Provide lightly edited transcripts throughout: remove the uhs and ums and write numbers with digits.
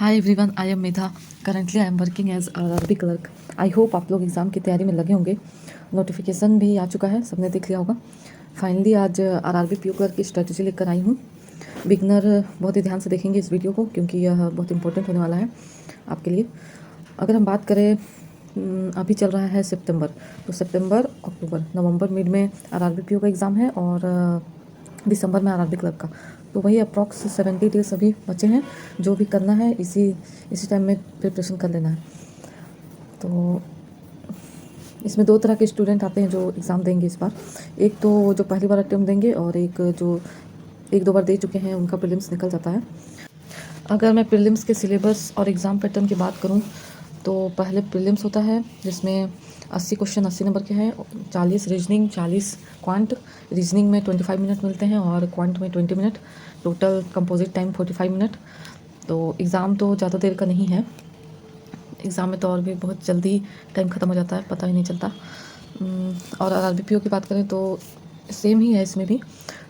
Hi everyone, I am Medha. Currently I am working as RRB clerk. I hope आप लोग exam की तैयारी में लगे होंगे। नोटिफिकेशन भी आ चुका है, सबने देख लिया होगा। फाइनली आज आरआरबी पीओ क्लर्क की स्ट्रेटजी लेकर आई हूँ। बिगनर बहुत ही ध्यान से देखेंगे इस वीडियो को, क्योंकि यह बहुत इंपॉर्टेंट होने वाला है आपके लिए। अगर हम बात करें, अभी चल रहा है सितंबर, तो सितंबर, अक्टूबर, नवंबर मिड में आरआरबी पीओ का एग्ज़ाम है और दिसंबर में आरआरबी क्लर्क का। तो वही अप्रॉक्स 70 डेज अभी बचे हैं। जो भी करना है इसी टाइम में प्रिपरेशन कर लेना है। तो इसमें दो तरह के स्टूडेंट आते हैं जो एग्ज़ाम देंगे इस बार। एक तो जो पहली बार अटेम्प्ट देंगे, और एक जो एक दो बार दे चुके हैं उनका प्रीलिम्स निकल जाता है। अगर मैं प्रीलिम्स के सिलेबस और एग्ज़ाम पैटर्न की बात करूं, तो पहले प्रीलिम्स होता है जिसमें 80 क्वेश्चन 80 नंबर के हैं। 40 रीजनिंग, 40 क्वांट। रीजनिंग में 25 मिनट मिलते हैं और क्वांट में 20 minute. Total composite time 45 minute. तो एग्ज़ाम तो ज़्यादा देर का नहीं है। एग्ज़ाम में तो और भी बहुत जल्दी टाइम ख़त्म हो जाता है, पता ही नहीं चलता। और आरआरबीपीओ की बात करें तो सेम ही है इसमें भी,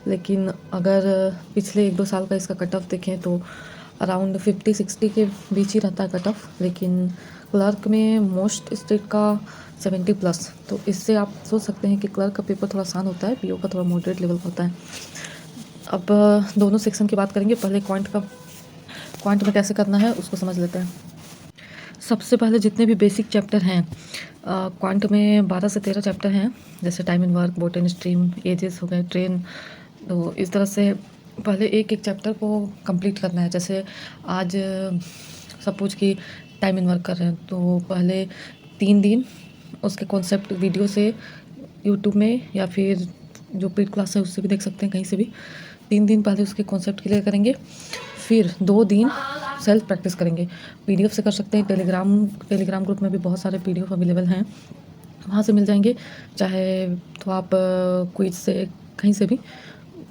लेकिन अगर पिछले 1-2 साल का इसका कट ऑफ देखें तो अराउंड 50-60 के बीच ही रहता है कट ऑफ। लेकिन क्लर्क में मोस्ट स्टेट का 70+। तो इससे आप सोच सकते हैं कि क्लर्क का पेपर थोड़ा आसान होता है, पीओ का थोड़ा मॉडरेट लेवल का होता है। अब दोनों सेक्शन की बात करेंगे। पहले क्वांट में कैसे करना है उसको समझ लेते हैं। सबसे पहले जितने भी बेसिक चैप्टर हैं, क्वांट में 12 से 13 चैप्टर हैं, जैसे time and work, boats and stream, ages हो गए, ट्रेन। तो इस तरह से पहले एक एक चैप्टर को कंप्लीट करना है। जैसे आज सपोज कि टाइम एंड वर्क कर रहे हैं, तो पहले 3 दिन उसके कॉन्सेप्ट वीडियो से यूट्यूब में या फिर जो पेड क्लास है उससे भी देख सकते हैं, कहीं से भी। 3 दिन पहले उसके कॉन्सेप्ट क्लियर करेंगे, फिर 2 दिन सेल्फ प्रैक्टिस करेंगे। पीडीएफ से कर सकते हैं। टेलीग्राम ग्रुप में भी बहुत सारे पीडीएफ अवेलेबल हैं, वहाँ से मिल जाएंगे। चाहे तो आप क्विज से, कहीं से भी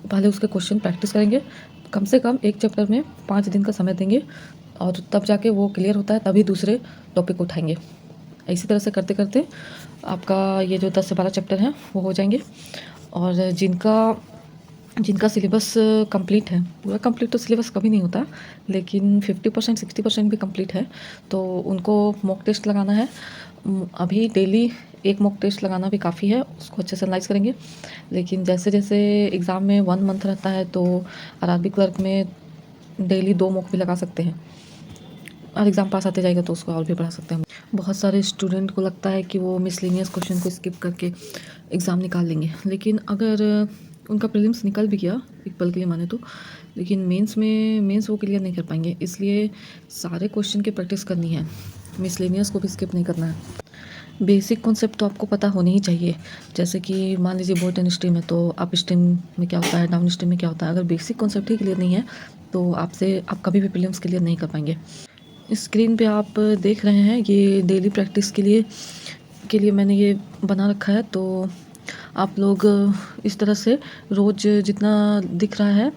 पहले उसके क्वेश्चन प्रैक्टिस करेंगे। कम से कम एक चैप्टर में 5 दिन का समय देंगे, और तब जाके वो क्लियर होता है, तभी दूसरे टॉपिक उठाएंगे। इसी तरह से करते करते आपका ये जो 10 से 12 चैप्टर हैं वो हो जाएंगे। और जिनका सिलेबस कंप्लीट है, पूरा कंप्लीट तो सिलेबस कभी नहीं होता, लेकिन 50% 60% भी कंप्लीट है, तो उनको मॉक टेस्ट लगाना है। अभी डेली एक मॉक टेस्ट लगाना भी काफ़ी है, उसको अच्छे से एनालाइज करेंगे। लेकिन जैसे जैसे एग्ज़ाम में 1 मंथ रहता है, तो आरआरबी क्लर्क में डेली 2 मॉक भी लगा सकते हैं, और एग्ज़ाम पास आते जाएगा तो उसको और भी बढ़ा सकते हैं। बहुत सारे स्टूडेंट को लगता है कि वो मिसलेनियस क्वेश्चन को स्किप करके एग्ज़ाम निकाल लेंगे, लेकिन अगर उनका प्रीलिम्स निकल भी गया एक पल के लिए माने तो, लेकिन मेंस वो क्लियर नहीं कर पाएंगे। इसलिए सारे क्वेश्चन की प्रैक्टिस करनी है, मिसलेनियस को भी स्किप नहीं करना है। बेसिक कॉन्सेप्ट तो आपको पता होने ही चाहिए। जैसे कि मान लीजिए बोटन स्ट्रीम है, तो अप स्ट्रीम में क्या होता है, डाउन स्ट्रीम में क्या होता है। अगर बेसिक कॉन्सेप्ट ही क्लियर नहीं है तो आप कभी भी प्रीलिम्स क्लियर नहीं कर पाएंगे। स्क्रीन पे आप देख रहे हैं, ये डेली प्रैक्टिस के लिए मैंने ये बना रखा है। तो आप लोग इस तरह से रोज़ जितना दिख रहा है,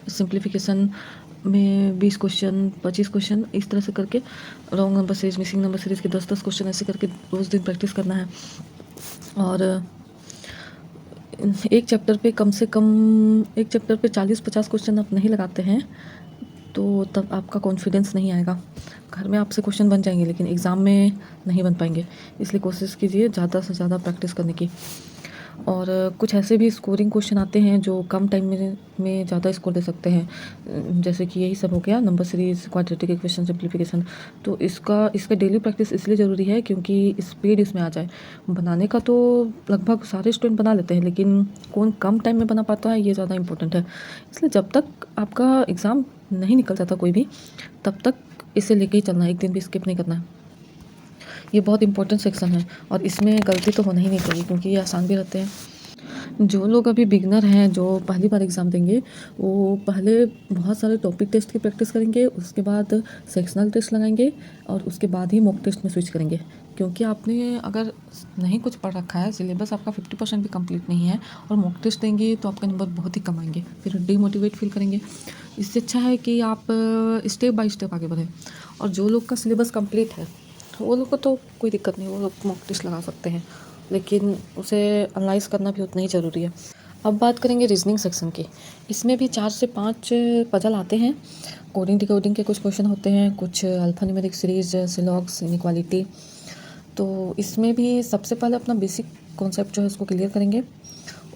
सिंप्लीफिकेशन में 20 क्वेश्चन, 25 क्वेश्चन, इस तरह से करके wrong number series, missing number series के 10-10 क्वेश्चन ऐसे करके रोज़ दिन प्रैक्टिस करना है। और एक चैप्टर पे 40-50 क्वेश्चन आप नहीं लगाते हैं तो तब आपका कॉन्फिडेंस नहीं आएगा। घर में आपसे क्वेश्चन बन जाएंगे, लेकिन एग्ज़ाम में नहीं बन पाएंगे। इसलिए कोशिश कीजिए ज़्यादा से ज़्यादा प्रैक्टिस करने की। और कुछ ऐसे भी स्कोरिंग क्वेश्चन आते हैं जो कम टाइम में ज़्यादा स्कोर दे सकते हैं, जैसे कि यही सब हो गया, number series, quadratic equation, simplification. तो इसका डेली प्रैक्टिस इसलिए ज़रूरी है क्योंकि स्पीड इसमें आ जाए। बनाने का तो लगभग सारे स्टूडेंट बना लेते हैं, लेकिन कौन कम टाइम में बना पाता है, ये ज़्यादा इंपॉर्टेंट है। इसलिए जब तक आपका एग्ज़ाम नहीं निकल जाता कोई भी, तब तक इसे लेके ही चलना है, एक दिन भी स्किप नहीं करना है। ये बहुत इंपॉर्टेंट सेक्शन है और इसमें गलती तो होना ही नहीं चाहिए, क्योंकि ये आसान भी रहते हैं। जो लोग अभी बिगनर हैं, जो पहली बार एग्ज़ाम देंगे, वो पहले बहुत सारे टॉपिक टेस्ट की प्रैक्टिस करेंगे, उसके बाद सेक्शनल टेस्ट लगाएंगे, और उसके बाद ही मॉक टेस्ट में स्विच करेंगे। क्योंकि आपने अगर नहीं कुछ पढ़ रखा है, सिलेबस आपका 50% भी कंप्लीट नहीं है, और मॉक टेस्ट देंगे तो आपका नंबर बहुत ही कम आएंगे, फिर डीमोटिवेट फील करेंगे। इससे अच्छा है कि आप स्टेप बाय स्टेप आगे बढ़ें। और जो लोग का सिलेबस कंप्लीट है, वो लोग को तो कोई दिक्कत नहीं, वो लोग मॉक टेस्ट लगा सकते हैं, लेकिन उसे एनालाइज करना भी उतना ही ज़रूरी है। अब बात करेंगे रीजनिंग सेक्शन की। इसमें भी 4 से 5 पजल आते हैं। कोडिंग डिकोडिंग के कुछ क्वेश्चन होते हैं, कुछ अल्फ़ान्यूमेरिक सीरीज़, सिलॉग्स, इनइक्वालिटी। तो इसमें भी सबसे पहले अपना बेसिक कॉन्सेप्ट जो है उसको क्लियर करेंगे।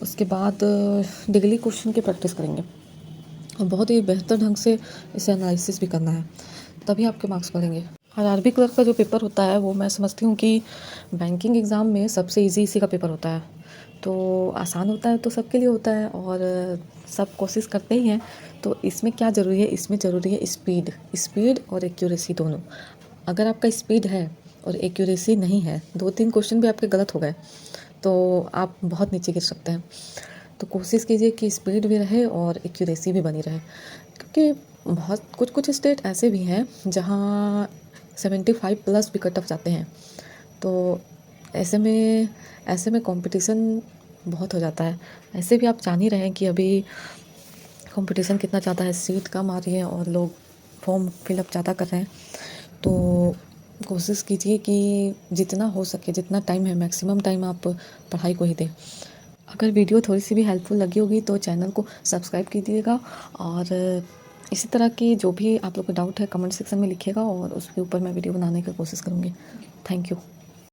उसके बाद डेली क्वेश्चन की प्रैक्टिस करेंगे और बहुत ही बेहतर ढंग से इसे एनालिसिस भी करना है, तभी आपके मार्क्स बढ़ेंगे। आरआरबी क्लर्क का जो पेपर होता है वो मैं समझती हूँ कि बैंकिंग एग्ज़ाम में सबसे इजी इसी का पेपर होता है। तो आसान होता है तो सबके लिए होता है और सब कोशिश करते ही हैं। तो इसमें क्या ज़रूरी है, इसमें ज़रूरी है स्पीड। स्पीड और एक्यूरेसी दोनों। अगर आपका स्पीड है और एक्यूरेसी नहीं है, 2-3 क्वेश्चन भी आपके गलत हो गए तो आप बहुत नीचे गिर सकते हैं। तो कोशिश कीजिए कि स्पीड भी रहे और एक्यूरेसी भी बनी रहे, क्योंकि बहुत कुछ स्टेट ऐसे भी हैं जहाँ 75 प्लस भी कट ऑफ जाते हैं। तो ऐसे में कंपटीशन बहुत हो जाता है। ऐसे भी आप जान ही रहे हैं कि अभी कंपटीशन कितना ज़्यादा है, सीट कम आ रही है और लोग फॉर्म फिलअप ज़्यादा कर रहे हैं। तो कोशिश कीजिए कि जितना हो सके, जितना टाइम है मैक्सिमम टाइम आप पढ़ाई को ही दें। अगर वीडियो थोड़ी सी भी हेल्पफुल लगी होगी तो चैनल को सब्सक्राइब कीजिएगा और इसी तरह की जो भी आप लोग को डाउट है कमेंट सेक्शन में लिखिएगा और उसके ऊपर मैं वीडियो बनाने की कोशिश करूँगी। Thank you.